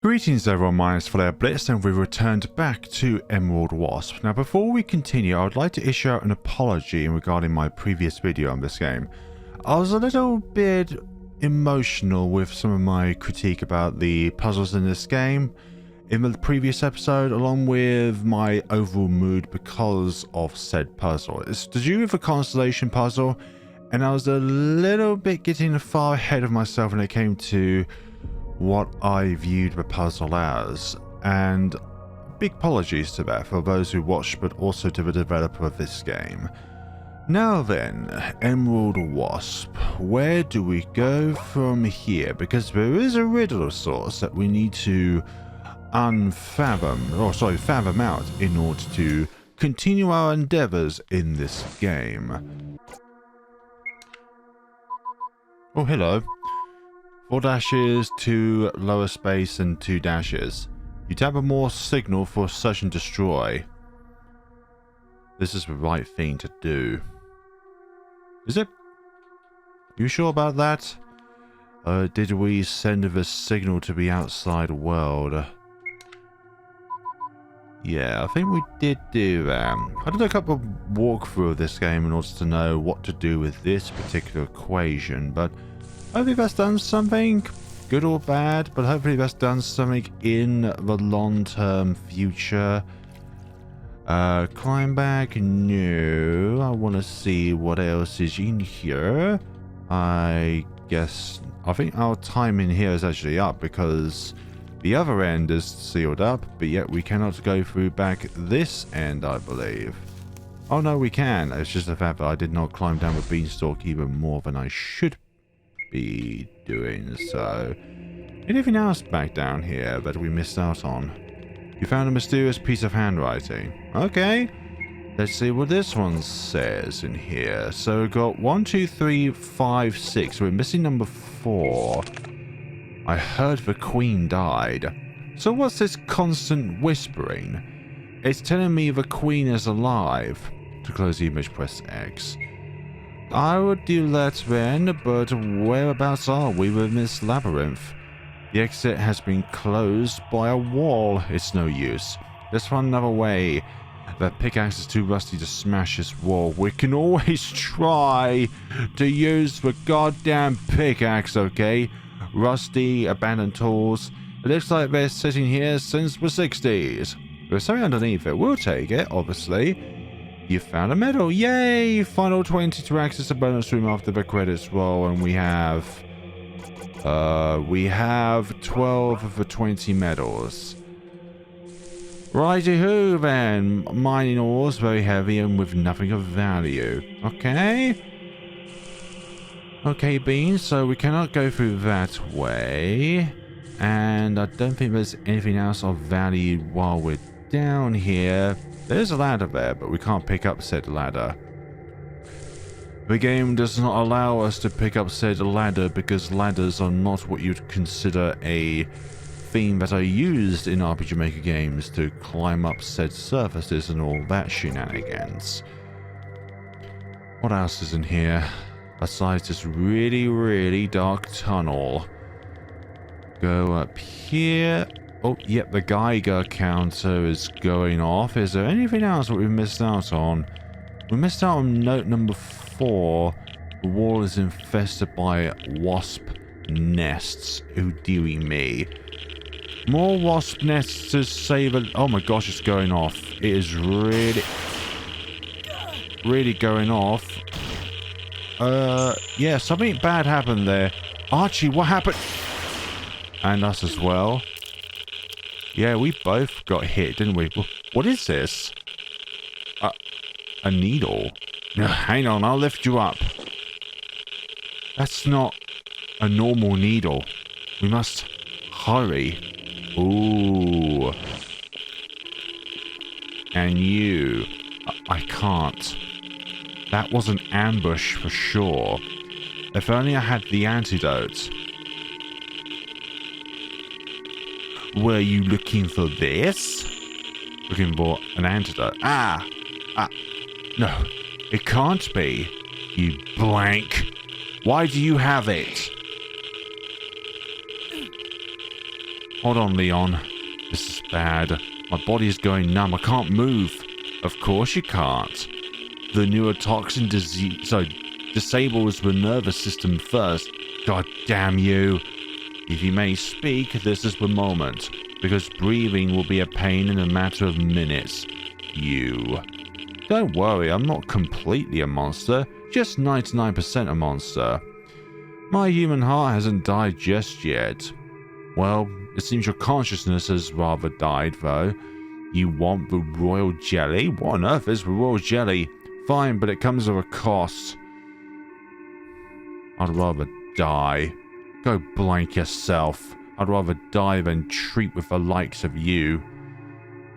Greetings everyone, my name is Flare Blitz and we returned back to Emerald Wasp. Now before we continue, I would like to issue out an apology regarding my previous video on this game. I was a little bit emotional with some of my critique about the puzzles in this game in the previous episode, along with my overall mood because of said puzzle. It's to do with the constellation puzzle, and I was a little bit getting far ahead of myself when it came to what I viewed the puzzle as, and big apologies to that for those who watched, but also to the developer of this game. Now then, Emerald Wasp, where do we go from here? Because there is a riddle of sorts that we need to fathom out in order to continue our endeavors in this game. Oh, hello. 4 dashes, 2 lower space, and 2 dashes. You tap a more signal for search and destroy. This is the right thing to do. Is it? You sure about that? Did we send the signal to the outside world? Yeah, I think we did do that. I did a couple of walkthrough of this game in order to know what to do with this particular equation, but hopefully that's done something, good or bad, but hopefully that's done something in the long-term future. Climb back? No. I want to see what else is in here. I think our time in here is actually up because the other end is sealed up, but yet we cannot go through back this end, I believe. Oh no, we can. It's just the fact that I did not climb down the beanstalk even more than I should be doing so. Anything else back down here that we missed out on? You found a mysterious piece of handwriting. Okay, let's see what this one says in here. So we've got 1, 2, 3, 5, 6. We're missing number 4. I heard the queen died. So what's this constant whispering? It's telling me the queen is alive. To close the image, press X. I would do that then, but whereabouts are we with this labyrinth? The exit has been closed by a wall. It's no use. Let's find another way. That pickaxe is too rusty to smash this wall. We can always try to use the goddamn pickaxe, okay? Rusty, abandoned tools. It looks like they're sitting here since the 60s. There's something underneath it. We'll take it, obviously. You found a medal. Yay! Final 20 to access the bonus room after the credits roll, and we have 12 of the 20 medals. Righty-hoo then. Mining ores, very heavy and with nothing of value. Okay. Okay, Beans, so we cannot go through that way. And I don't think there's anything else of value while we're down here. There's a ladder there, but we can't pick up said ladder. The game does not allow us to pick up said ladder because ladders are not what you'd consider a theme that are used in RPG Maker games to climb up said surfaces and all that shenanigans. What else is in here besides this really, really dark tunnel? Go up here. Oh, yep, the Geiger counter is going off. Is there anything else that we missed out on? We missed out on note number 4. The wall is infested by wasp nests. Oh, dearie me. More wasp nests to save it. Oh my gosh, it's going off. It is really going off. Yeah, something bad happened there. Archie, what happened? And us as well. Yeah, we both got hit, didn't we? What is this? A needle? No, hang on, I'll lift you up. That's not a normal needle. We must hurry. Ooh. And you. I can't. That was an ambush for sure. If only I had the antidote. Were you looking for this? Looking for an antidote. No, it can't be. You blank. Why do you have it? Hold on, Leon. This is bad. My body is going numb. I can't move. Of course you can't. The neurotoxin disables the nervous system first. God damn you. If you may speak, this is the moment. Because breathing will be a pain in a matter of minutes. You. Don't worry, I'm not completely a monster. Just 99% a monster. My human heart hasn't died just yet. Well, it seems your consciousness has rather died, though. You want the royal jelly? What on earth is the royal jelly? Fine, but it comes at a cost. I'd rather die. Go blank yourself. I'd rather die than treat with the likes of you.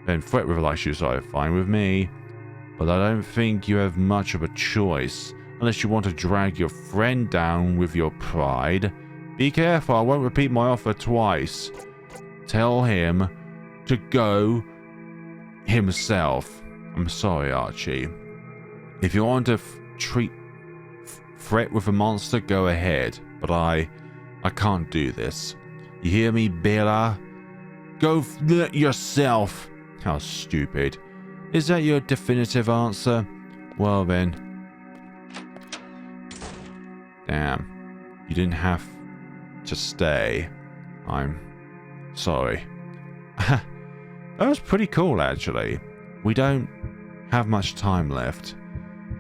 Then fret with the likes of you, so fine with me. But I don't think you have much of a choice. Unless you want to drag your friend down with your pride. Be careful, I won't repeat my offer twice. Tell him to go himself. I'm sorry, Archie. If you want to fret with a monster, go ahead. But I can't do this. You hear me, Bella? Go yourself. How stupid. Is that your definitive answer? Well then. Damn. You didn't have to stay. I'm sorry. That was pretty cool, actually. We don't have much time left.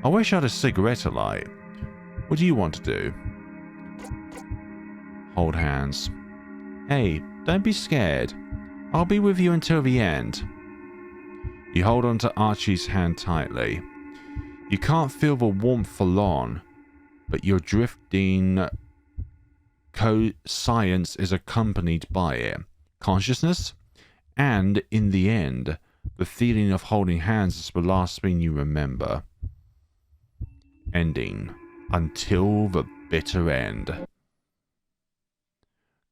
I wish I had a cigarette to light. What do you want to do? Hold hands. Hey, don't be scared. I'll be with you until the end. You hold on to Archie's hand tightly. You can't feel the warmth for long, but your drifting science is accompanied by it. Consciousness? And, in the end, the feeling of holding hands is the last thing you remember. Ending. Until the bitter end.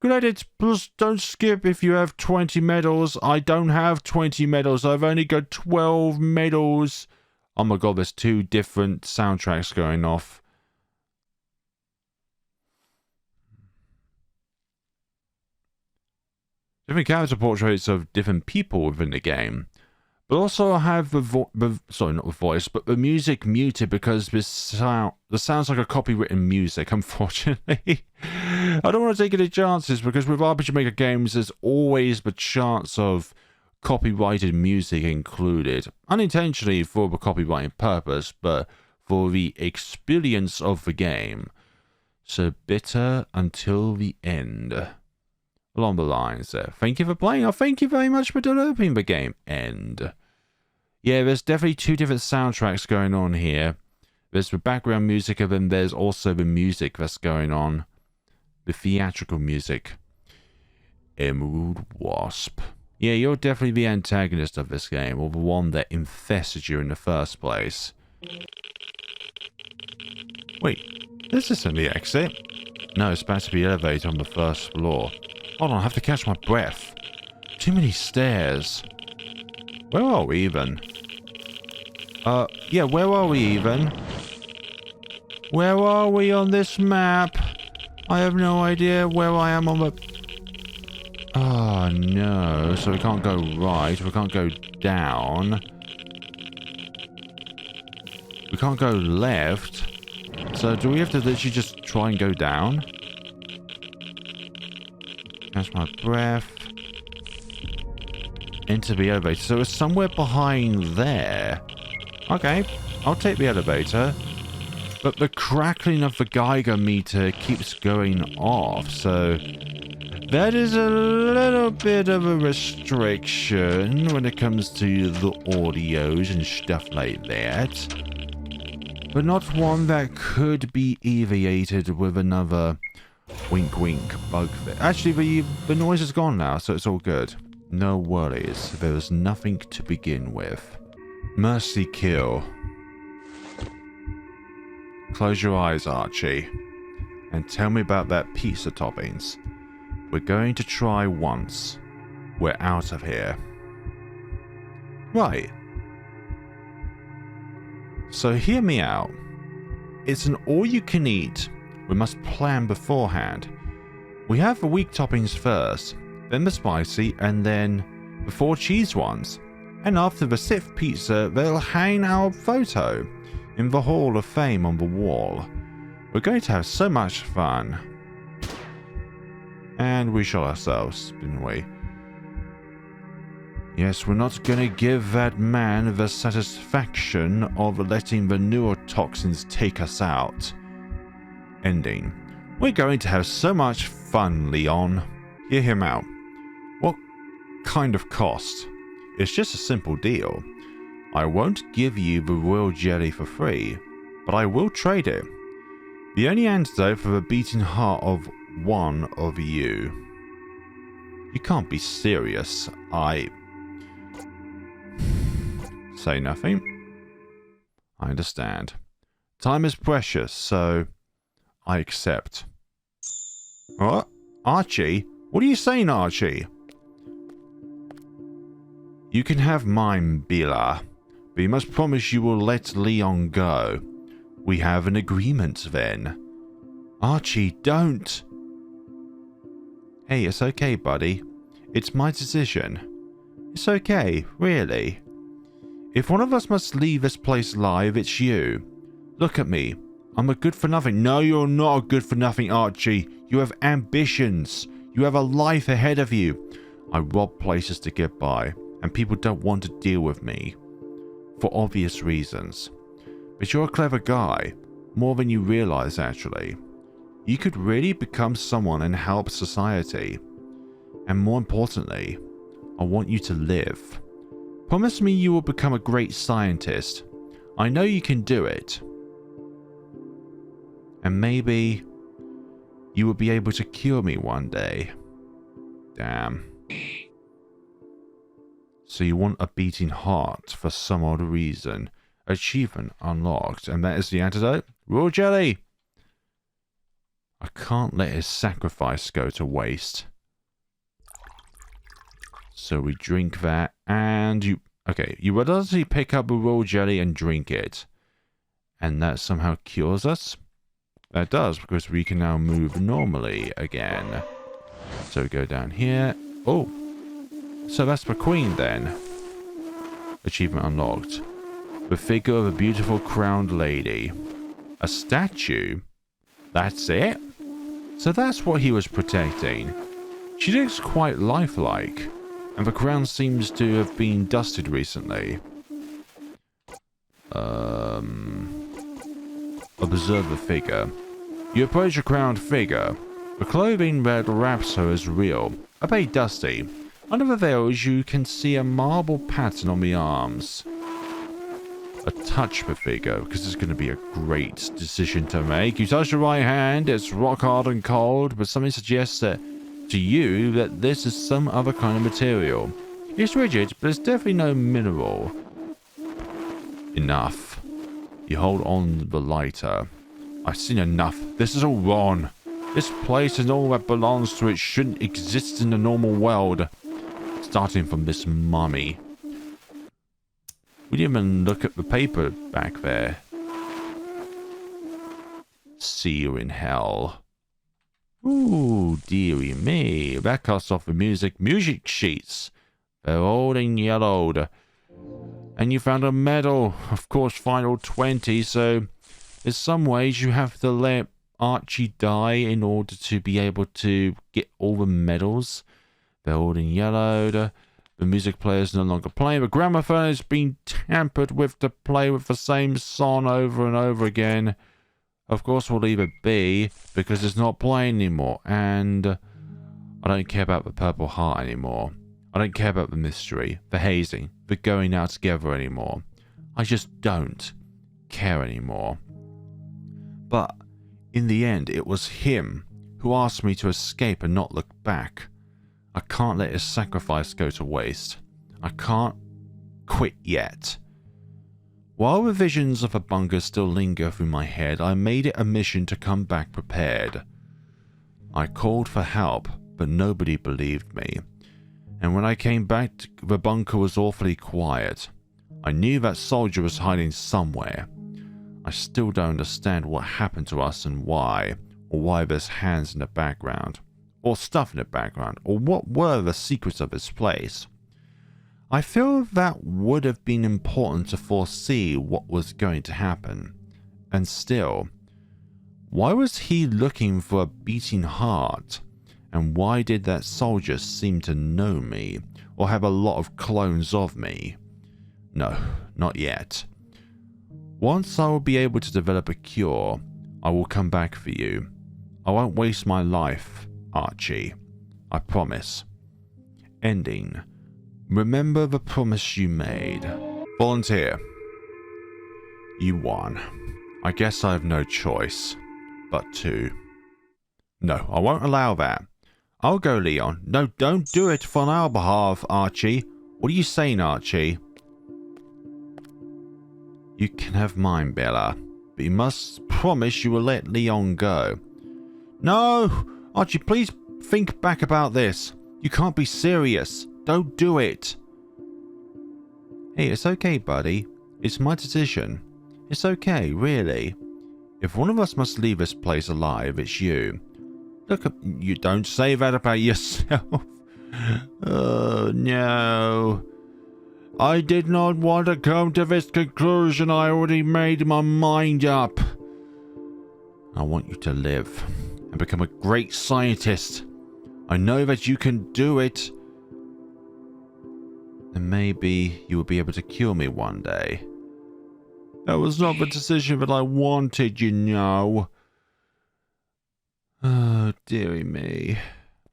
Credits plus don't skip if you have 20 medals. I don't have 20 medals. I've only got 12 medals. Oh my god, there's 2 different soundtracks going off. Different character portraits of different people within the game. But also I have sorry, not the voice, but the music muted because this sounds like a copywritten music, unfortunately. I don't want to take any chances because with RPG Maker games there's always the chance of copyrighted music included. Unintentionally for the copywriting purpose, but for the experience of the game. So bitter until the end. Along the lines there. Thank you for playing. Oh, thank you very much for developing the game. End. Yeah, there's definitely 2 different soundtracks going on here. There's the background music and then there's also the music that's going on. The theatrical music. Emerald Wasp. Yeah, you're definitely the antagonist of this game, or the one that infested you in the first place. Wait, this isn't the exit. No, it's back to the elevator on the first floor. Hold on, I have to catch my breath. Too many stairs. Where are we even? Yeah, where are we even? Where are we on this map? I have no idea where I am on the... Oh, no. So we can't go right. We can't go down. We can't go left. So do we have to literally just try and go down? Catch my breath. Into the elevator. So it's somewhere behind there. Okay, I'll take the elevator. But the crackling of the Geiger meter keeps going off, so... That is a little bit of a restriction when it comes to the audios and stuff like that. But not one that could be alleviated with another wink wink bug fix. Actually, the noise is gone now, so it's all good. No worries, there is nothing to begin with. Mercy kill. Close your eyes, Archie, and tell me about that pizza toppings. We're going to try once. We're out of here. Right. So hear me out. It's an all-you-can-eat. We must plan beforehand. We have the weak toppings first. then the spicy, and then the 4 cheese ones. And after the 6th pizza, they'll hang our photo in the Hall of Fame on the wall. We're going to have so much fun. And we shot ourselves, didn't we? Yes, we're not going to give that man the satisfaction of letting the neurotoxins take us out. Ending. We're going to have so much fun, Leon. Hear him out. What kind of cost? It's just a simple deal. I won't give you the royal jelly for free, but I will trade it. The only antidote for the beating heart of one of you. You can't be serious. Say nothing. I understand. Time is precious, so I accept. What? Archie? What are you saying, Archie? You can have mine, Bila, but you must promise you will let Leon go. We have an agreement then. Archie, don't! Hey, it's okay, buddy. It's my decision. It's okay, really. If one of us must leave this place alive, it's you. Look at me. I'm a good-for-nothing. No, you're not a good-for-nothing, Archie. You have ambitions. You have a life ahead of you. I rob places to get by, and people don't want to deal with me. For obvious reasons. But you're a clever guy. More than you realize, actually. You could really become someone and help society. And more importantly, I want you to live. Promise me you will become a great scientist. I know you can do it. And maybe you will be able to cure me one day. Damn. So you want a beating heart for some odd reason. Achievement unlocked. And that is the antidote? Raw jelly! I can't let his sacrifice go to waste. So we drink that, and you... Okay, you would obviously pick up a raw jelly and drink it. And that somehow cures us? That does, because we can now move normally again. So we go down here. Oh! So that's the queen then. Achievement unlocked. The figure of a beautiful crowned lady. A statue? That's it? So that's what he was protecting. She looks quite lifelike. And the crown seems to have been dusted recently. Observe the figure. You approach a crowned figure. The clothing that wraps her is real, a bit dusty. Under the veils you can see a marble pattern on the arms. I touch the figure, because it's going to be a great decision to make. You touch the right hand, it's rock hard and cold, but something suggests that to you that this is some other kind of material. It's rigid, but it's definitely no mineral. Enough. You hold on the lighter. I've seen enough. This is all wrong. This place and all that belongs to it shouldn't exist in the normal world. Starting from this mummy. We didn't even look at the paper back there. See you in hell. Ooh, dearie me. That cuts off the music sheets. They're old and yellowed. And you found a medal. Of course, final 20, so in some ways you have to let Archie die in order to be able to get all the medals. They're old and yellowed. The music player is no longer playing. The gramophone has been tampered with to play with the same song over and over again. Of course, we'll leave it be, because it's not playing anymore, and I don't care about the Purple Heart anymore. I don't care about the mystery, the hazing, the going out together anymore. I just don't care anymore. But, in the end, it was him who asked me to escape and not look back. I can't let his sacrifice go to waste. I can't quit yet. While the visions of a bunker still linger through my head, I made it a mission to come back prepared. I called for help, but nobody believed me. And when I came back, the bunker was awfully quiet. I knew that soldier was hiding somewhere. I still don't understand what happened to us and why, or why there's hands in the background. or stuff in the background, or what were the secrets of his place. I feel that would have been important to foresee what was going to happen. And still, why was he looking for a beating heart? And why did that soldier seem to know me, or have a lot of clones of me? No, not yet. Once I will be able to develop a cure, I will come back for you. I won't waste my life, Archie. I promise. Ending. Remember the promise you made. Volunteer. You won. I guess I have no choice but to. No, I won't allow that. I'll go, Leon. No, don't do it on our behalf, Archie. What are you saying, Archie? You can have mine, Bella, but you must promise you will let Leon go. No! Archie, please think back about this. You can't be serious. Don't do it. Hey, it's okay, buddy. It's my decision. It's okay, really. If one of us must leave this place alive, it's you. Look, you don't say that about yourself. Oh, no. I did not want to come to this conclusion. I already made my mind up. I want you to live and become a great scientist. I know that you can do it. And maybe you will be able to cure me one day. That was not the decision that I wanted, you know. Oh, dearie me.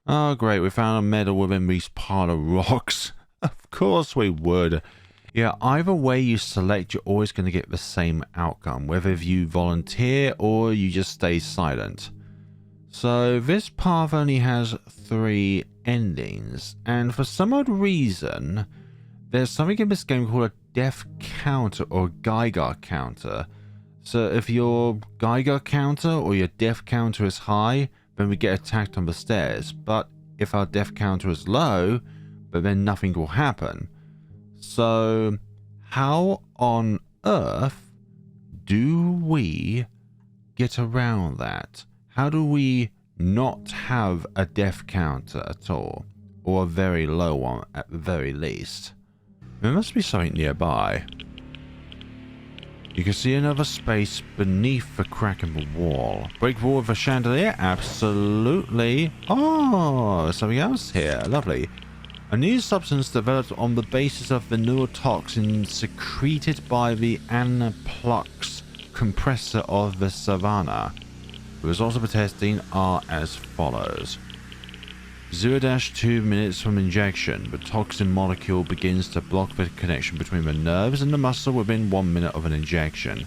Oh, great, we found a medal within these pile of rocks. Of course we would. Yeah, either way you select, you're always going to get the same outcome, whether you volunteer or you just stay silent. So this path only has 3 endings, and for some odd reason, there's something in this game called a death counter or Geiger counter. So if your Geiger counter or your death counter is high, then we get attacked on the stairs. But if our death counter is low, but then nothing will happen. So how on earth do we get around that? How do we not have a death counter at all? Or a very low one at the very least? There must be something nearby. You can see another space beneath the crack in the wall. Break wall with a chandelier? Absolutely. Oh, something else here. Lovely. A new substance developed on the basis of the neurotoxin secreted by the Anaplux compressor of the savannah. The results of the testing are as follows. 0-2 minutes from injection, the toxin molecule begins to block the connection between the nerves and the muscle within 1 minute of an injection.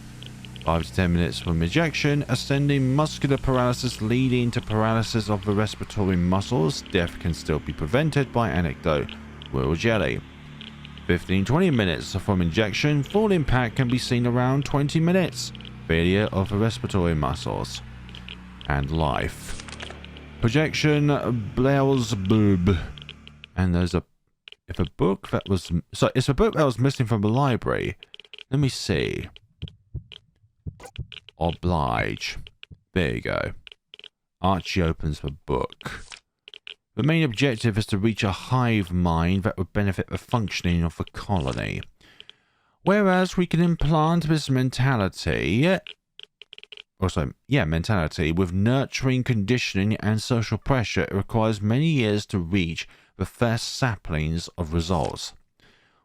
5 to 10 minutes from injection, ascending muscular paralysis leading to paralysis of the respiratory muscles. Death can still be prevented by antidote. Royal jelly. 15-20 minutes from injection, full impact can be seen around 20 minutes. Failure of the respiratory muscles. And life. Projection Beelzebub. And there's a it's a book that was missing from the library. Let me see. Oblige. There you go. Archie opens the book. The main objective is to reach a hive mind that would benefit the functioning of the colony. Whereas we can implant this mentality with nurturing, conditioning, and social pressure, it requires many years to reach the first saplings of results.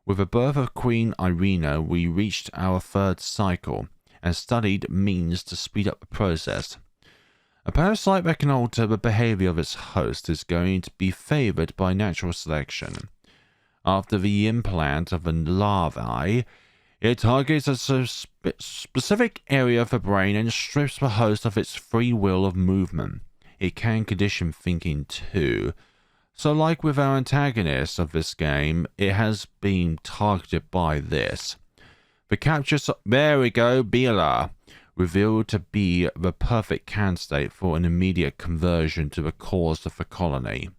With the birth of Queen Irina, we reached our 3rd cycle, and studied means to speed up the process. A parasite that can alter the behavior of its host is going to be favored by natural selection. After the implant of the larvae, it targets a specific area of the brain and strips the host of its free will of movement. It can condition thinking too. So like with our antagonist of this game, it has been targeted by this. The capture... There we go, Bela. Revealed to be the perfect candidate for an immediate conversion to the cause of the colony.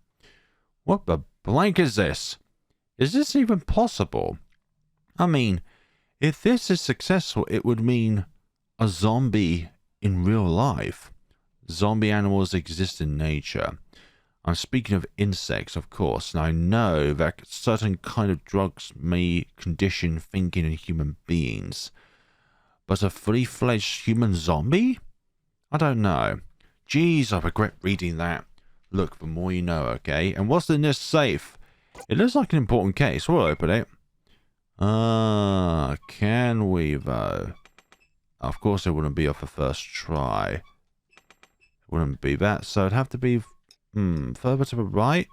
What the blank is this? Is this even possible? I mean... if this is successful, it would mean a zombie in real life. Zombie animals exist in nature. I'm speaking of insects, of course, and I know that certain kind of drugs may condition thinking in human beings. But a fully-fledged human zombie? I don't know. Jeez, I regret reading that. Look, the more you know, okay? And what's in this safe? It looks like an important case. We'll open it. Can we, though? Of course, it wouldn't be off the first try. It wouldn't be that, so it'd have to be... further to the right?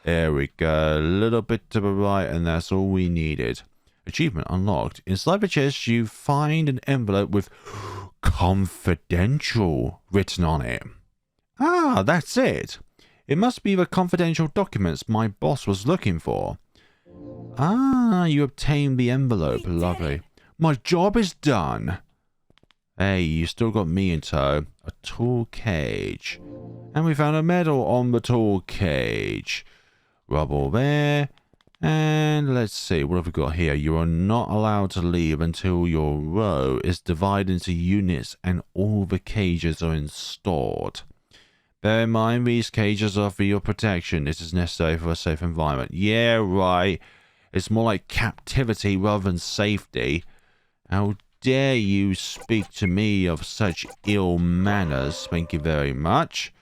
There we go. A little bit to the right, and that's all we needed. Achievement unlocked. Inside the chest, you find an envelope with confidential written on it. Ah, that's it. It must be the confidential documents my boss was looking for. Ah, you obtained the envelope. Lovely. My job is done. Hey, you still got me in tow. A tool cage. And we found a medal on the tool cage. Rubble there. And let's see, what have we got here? You are not allowed to leave until your row is divided into units and all the cages are installed. Bear in mind, these cages are for your protection. It is necessary for a safe environment. Yeah, right. It's more like captivity rather than safety. How dare you speak to me of such ill manners? Thank you very much.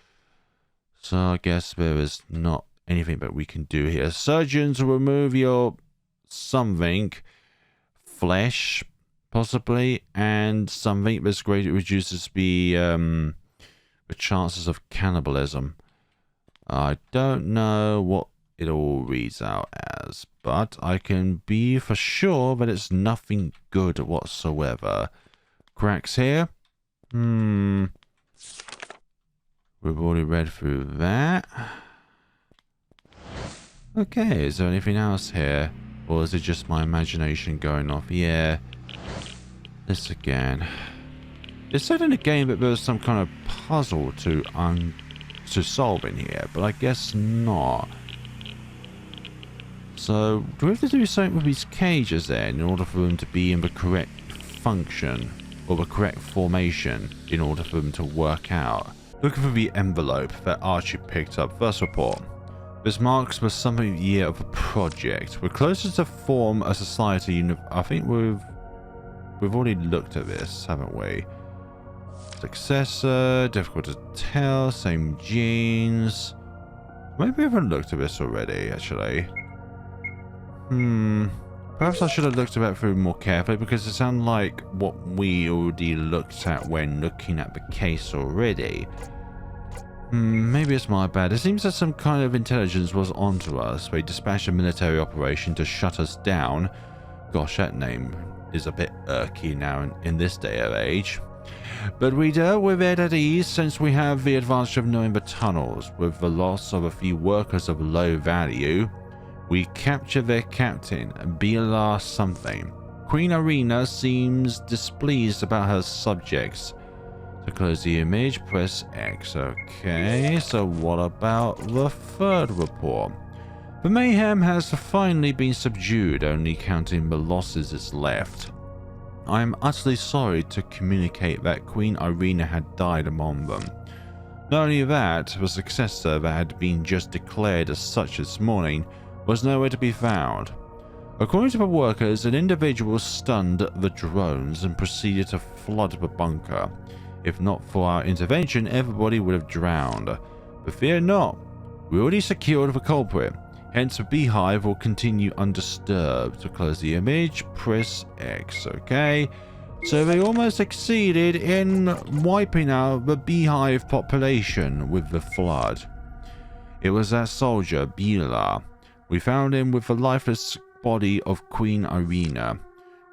So I guess there is not anything that we can do here. Surgeons will remove your something. Flesh, possibly. And something that's greatly reduces the chances of cannibalism. I don't know what it all reads out as, but I can be for sure that it's nothing good whatsoever. Cracks here? We've already read through that. Okay, is there anything else here? Or is it just my imagination going off? Yeah. This again. It said in the game that there was some kind of puzzle to solve in here, but I guess not. So, do we have to do something with these cages then in order for them to be in the correct function or the correct formation in order for them to work out? Looking for the envelope that Archie picked up. First report. This marks the something year of a project. We're closer to form a society. I think we've already looked at this, haven't we? Successor, difficult to tell, same genes. Maybe we haven't looked at this already, actually. Perhaps I should have looked at it through more carefully because it sounded like what we already looked at when looking at the case already. Maybe it's my bad. It seems that some kind of intelligence was onto us. They dispatched a military operation to shut us down. Gosh, that name is a bit irky now in this day of age. But we dealt with it at ease since we have the advantage of knowing the tunnels. With the loss of a few workers of low value, we captured their captain, Banya something. Queen Irina seems displeased about her subjects. To close the image, press X. Okay, so what about the third report? The mayhem has finally been subdued, only counting the losses is left. I am utterly sorry to communicate that Queen Irina had died among them. Not only that, the successor that had been just declared as such this morning was nowhere to be found. According to the workers, an individual stunned the drones and proceeded to flood the bunker. If not for our intervention, everybody would have drowned. But fear not, we already secured the culprit. Hence, the beehive will continue undisturbed. To close the image, press X. Okay, so they almost succeeded in wiping out the beehive population with the flood. It was that soldier, Banya. We found him with the lifeless body of Queen Irina.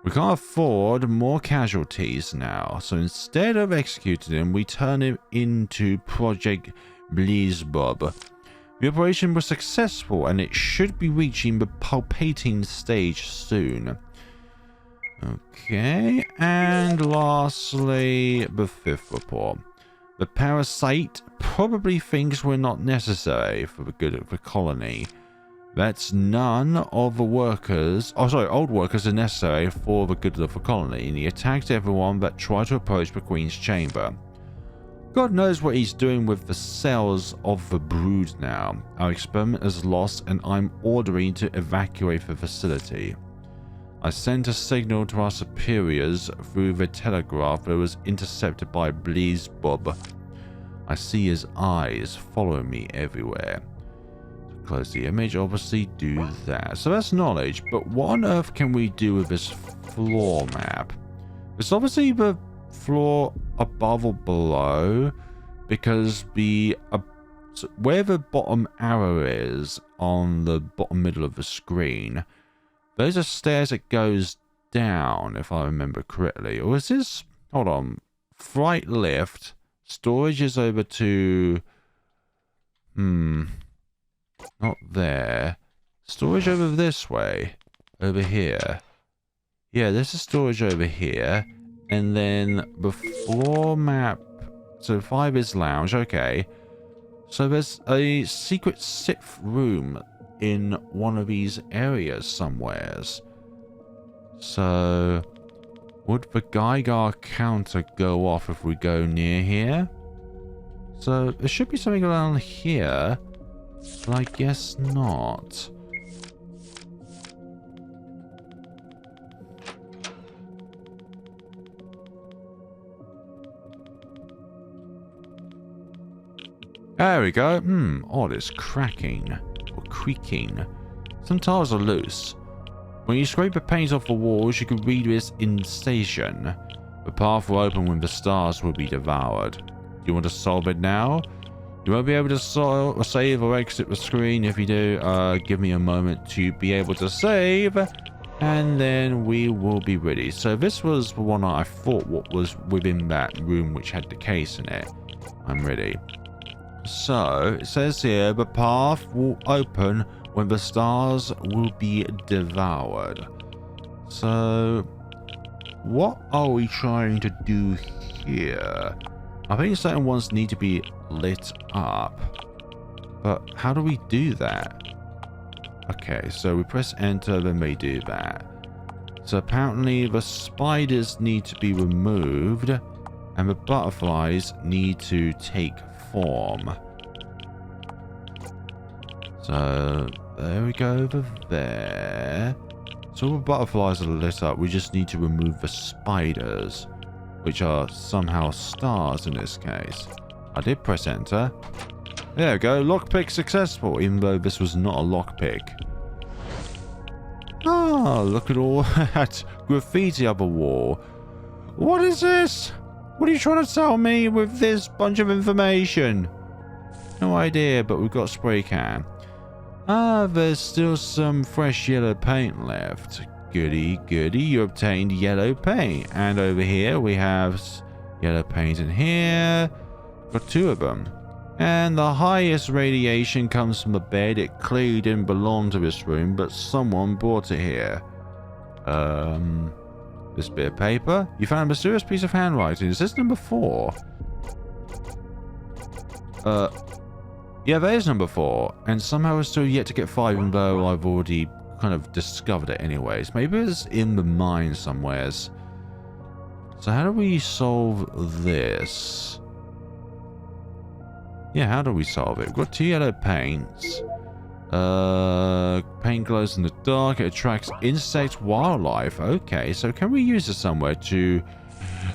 We can't afford more casualties now, so instead of executing him, we turn him into Project Beelzebub. The operation was successful and it should be reaching the pulpating stage soon. Okay, and lastly, the fifth report. The parasite probably thinks we're not necessary for the good of the colony. That's none of the workers, old workers are necessary for the good of the colony, and he attacked everyone that tried to approach the Queen's chamber. God knows what he's doing with the cells of the brood now. Our experiment is lost and I'm ordering to evacuate the facility. I sent a signal to our superiors through the telegraph, but it was intercepted by Bleeze Bob. I see his eyes following me everywhere. Close the image, obviously do that. So that's knowledge, but what on earth can we do with this floor map? It's obviously the floor above or below, because where the bottom arrow is on the bottom middle of the screen, those are stairs that goes down, if I remember correctly. Or is this, hold on, flight lift, storage is over to, not there, storage over this way, over here. Yeah, this is storage over here. And then the floor map, so 5 is lounge, okay. So there's a secret sixth room in one of these areas somewheres. So, would the Geiger counter go off if we go near here? So, there should be something around here, but I guess not. There we go. Oh, it's cracking. Or creaking. Some tiles are loose. When you scrape the paint off the walls, you can read this instation. The path will open when the stars will be devoured. Do you want to solve it now? You won't be able to save or exit the screen. If you do, give me a moment to be able to save. And then we will be ready. So this was the one I thought what was within that room which had the case in it. I'm ready. So, it says here, the path will open when the stars will be devoured. So, what are we trying to do here? I think certain ones need to be lit up. But how do we do that? Okay, so we press enter, then we do that. So apparently the spiders need to be removed, and the butterflies need to take form. So there we go over there. So all the butterflies are lit up. We just need to remove the spiders, which are somehow stars in this case. I did press enter. There we go. Lockpick successful, even though this was not a lockpick. Ah, look at all that graffiti up a wall. What is this? What are you trying to tell me with this bunch of information? No idea, but we've got a spray can. Ah, there's still some fresh yellow paint left. Goody, goody, you obtained yellow paint. And over here we have yellow paint in here. Got 2 of them. And the highest radiation comes from a bed. It clearly didn't belong to this room, but someone brought it here. This bit of paper. You found a mysterious piece of handwriting. Is this number 4? Yeah, that is number 4. And somehow we're still yet to get 5, even though I've already kind of discovered it anyways. Maybe it's in the mine somewheres. So how do we solve this? Yeah, how do we solve it? We've got 2 yellow paints. Paint glows in the dark. It attracts insect wildlife. Okay, so can we use this somewhere to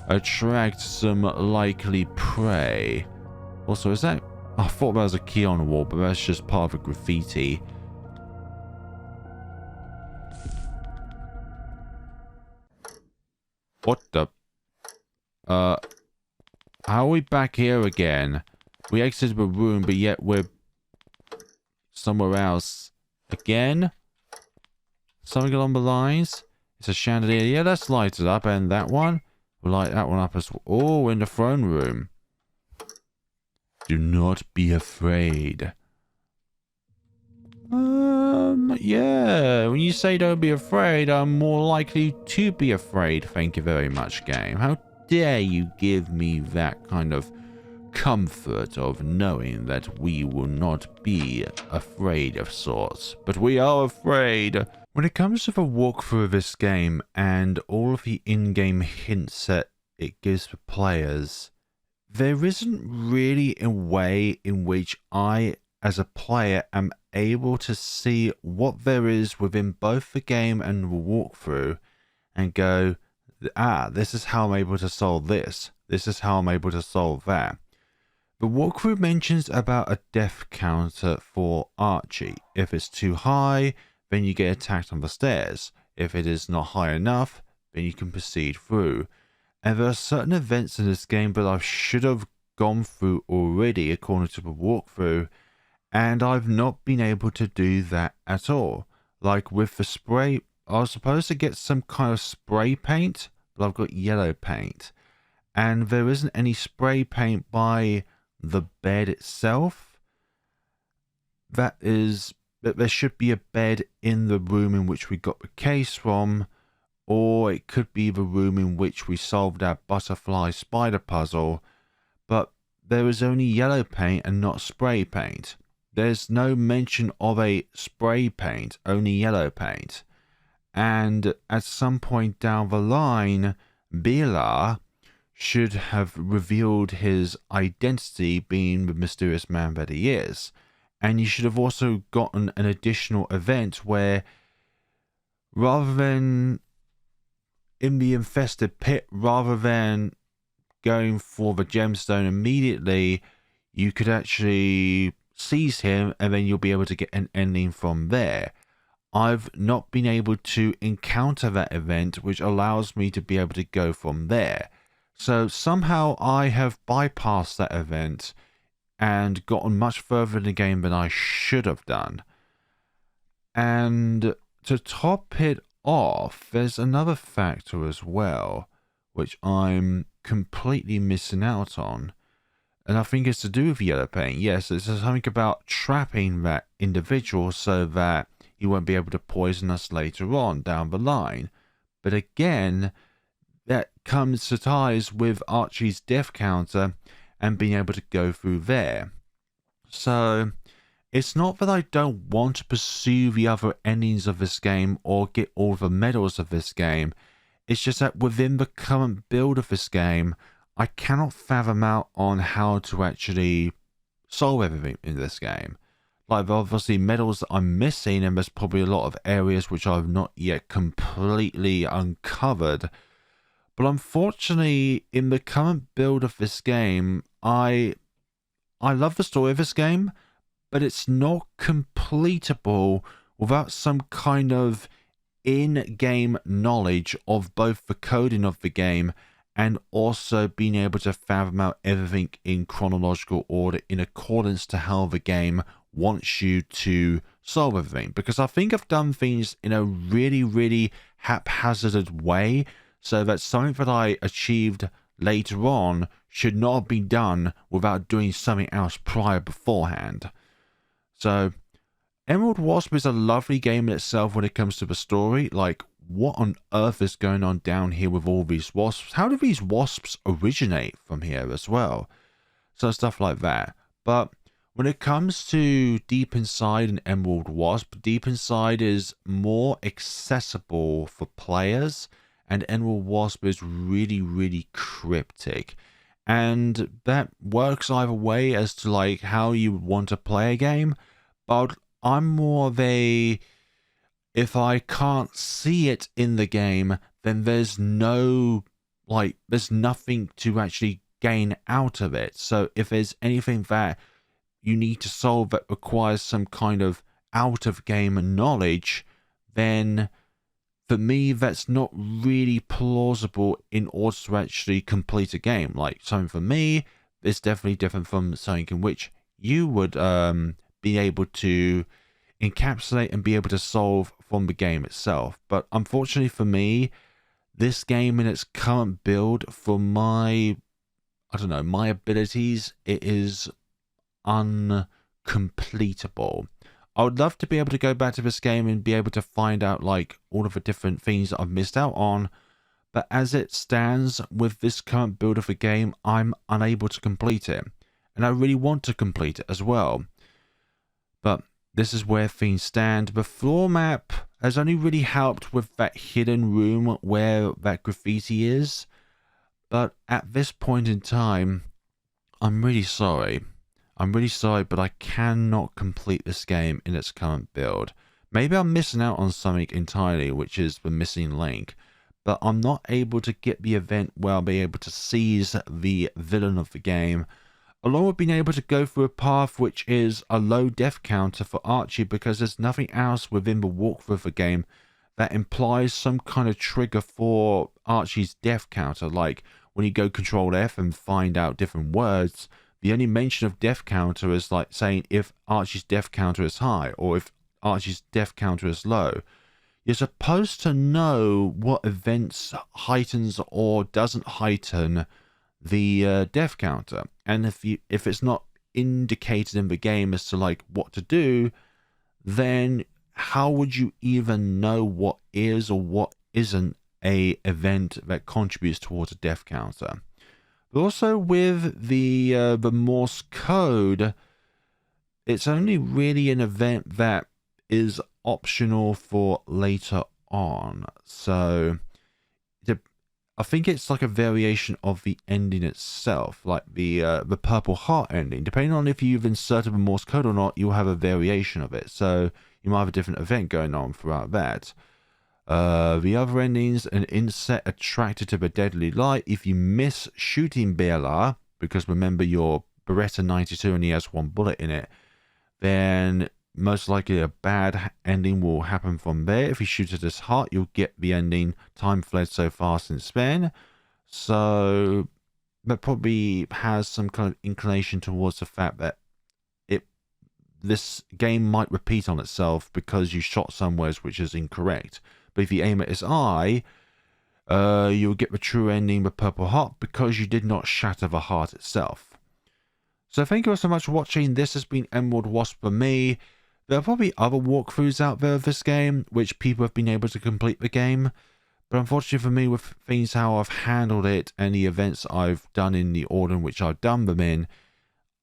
attract some likely prey? Also, is that... I thought that was a key on the wall, but that's just part of the graffiti. What the... How are we back here again? We exited the room, but yet we're somewhere else. Again? Something along the lines? It's a chandelier. Yeah, let's light it up. And that one? We'll light that one up as well. Oh, in the throne room. Do not be afraid. Yeah. When you say don't be afraid, I'm more likely to be afraid. Thank you very much, game. How dare you give me that kind of comfort of knowing that we will not be afraid of sorts, but we are afraid. When it comes to the walkthrough of this game and all of the in-game hints that it gives the players, there isn't really a way in which I, as a player, am able to see what there is within both the game and the walkthrough and go, this is how I'm able to solve this. This is how I'm able to solve that. The walkthrough mentions about a death counter for Archie. If it's too high, then you get attacked on the stairs. If it is not high enough, then you can proceed through. And there are certain events in this game that I should have gone through already according to the walkthrough, and I've not been able to do that at all. Like with the spray, I was supposed to get some kind of spray paint, but I've got yellow paint. And there isn't any spray paint by the bed itself. There should be a bed in the room in which we got the case from, or it could be the room in which we solved our butterfly spider puzzle, but there is only yellow paint and not spray paint. There's no mention of a spray paint, only yellow paint. And at some point down the line, Bela should have revealed his identity, being the mysterious man that he is. And you should have also gotten an additional event where, rather than in the infested pit, rather than going for the gemstone immediately, you could actually seize him and then you'll be able to get an ending from there. I've not been able to encounter that event, which allows me to be able to go from there. So somehow I have bypassed that event and gotten much further in the game than I should have done. And to top it off, there's another factor as well, which I'm completely missing out on. And I think it's to do with yellow paint. Yes, it's something about trapping that individual so that he won't be able to poison us later on down the line. But again, that comes to ties with Archie's death counter and being able to go through there. So it's not that I don't want to pursue the other endings of this game or get all the medals of this game. It's just that within the current build of this game, I cannot fathom out on how to actually solve everything in this game. Like, obviously, medals that I'm missing, and there's probably a lot of areas which I've not yet completely uncovered. But unfortunately, in the current build of this game, I love the story of this game, but it's not completable without some kind of in-game knowledge of both the coding of the game and also being able to fathom out everything in chronological order in accordance to how the game wants you to solve everything. Because I think I've done things in a really, really haphazarded way, so that something that I achieved later on should not have been done without doing something else beforehand. So Emerald Wasp is a lovely game in itself when it comes to the story. Like, what on earth is going on down here with all these wasps? How do these wasps originate from here as well? So stuff like that. But when it comes to Deep Inside and Emerald Wasp, Deep Inside is more accessible for players, and Emerald Wasp is really, really cryptic. And that works either way as to like how you would want to play a game, but I'm more of a, if I can't see it in the game, then there's nothing to actually gain out of it. So if there's anything that you need to solve that requires some kind of out of game knowledge, then for me that's not really plausible in order to actually complete a game. Like, something for me is definitely different from something in which you would be able to encapsulate and be able to solve from the game itself. But unfortunately for me, this game in its current build, for my abilities, it is uncompletable. I would love to be able to go back to this game and be able to find out like all of the different things that I've missed out on, but as it stands with this current build of the game, I'm unable to complete it, and I really want to complete it as well. But this is where things stand. The floor map has only really helped with that hidden room where that graffiti is, but at this point in time, I'm really sorry. I'm really sorry, but I cannot complete this game in its current build. Maybe I'm missing out on something entirely, which is the missing link, but I'm not able to get the event where I'll be able to seize the villain of the game, along with being able to go through a path which is a low death counter for Archie, because there's nothing else within the walkthrough of the game that implies some kind of trigger for Archie's death counter. Like when you go Control F and find out different words, the only mention of death counter is like saying if Archie's death counter is high or if Archie's death counter is low. You're supposed to know what events heightens or doesn't heighten the death counter, and if it's not indicated in the game as to like what to do, then how would you even know what is or what isn't a event that contributes towards a death counter? But also with the Morse code, it's only really an event that is optional for later on. So I think it's like a variation of the ending itself, like the purple heart ending. Depending on if you've inserted the Morse code or not, you'll have a variation of it. So you might have a different event going on throughout that. The other endings, an insect attracted to the deadly light. If you miss shooting Bela, because remember your Beretta 92 only has one bullet in it, then most likely a bad ending will happen from there. If you shoot at his heart, you'll get the ending time fled so fast since then. So that probably has some kind of inclination towards the fact that this game might repeat on itself because you shot somewhere which is incorrect. But if you aim at his eye, you'll get the true ending, the purple heart, because you did not shatter the heart itself. So thank you all so much for watching. This has been Emerald Wasp for me. There are probably other walkthroughs out there of this game, which people have been able to complete the game. But unfortunately for me, with things how I've handled it and the events I've done in the order in which I've done them in,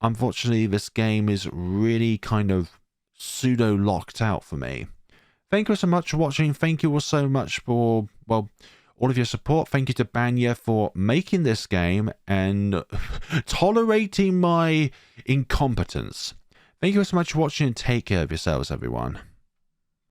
unfortunately this game is really kind of pseudo-locked out for me. Thank you so much for watching. Thank you all so much for, well, all of your support. Thank you to Banya for making this game and tolerating my incompetence. Thank you so much for watching and take care of yourselves, everyone.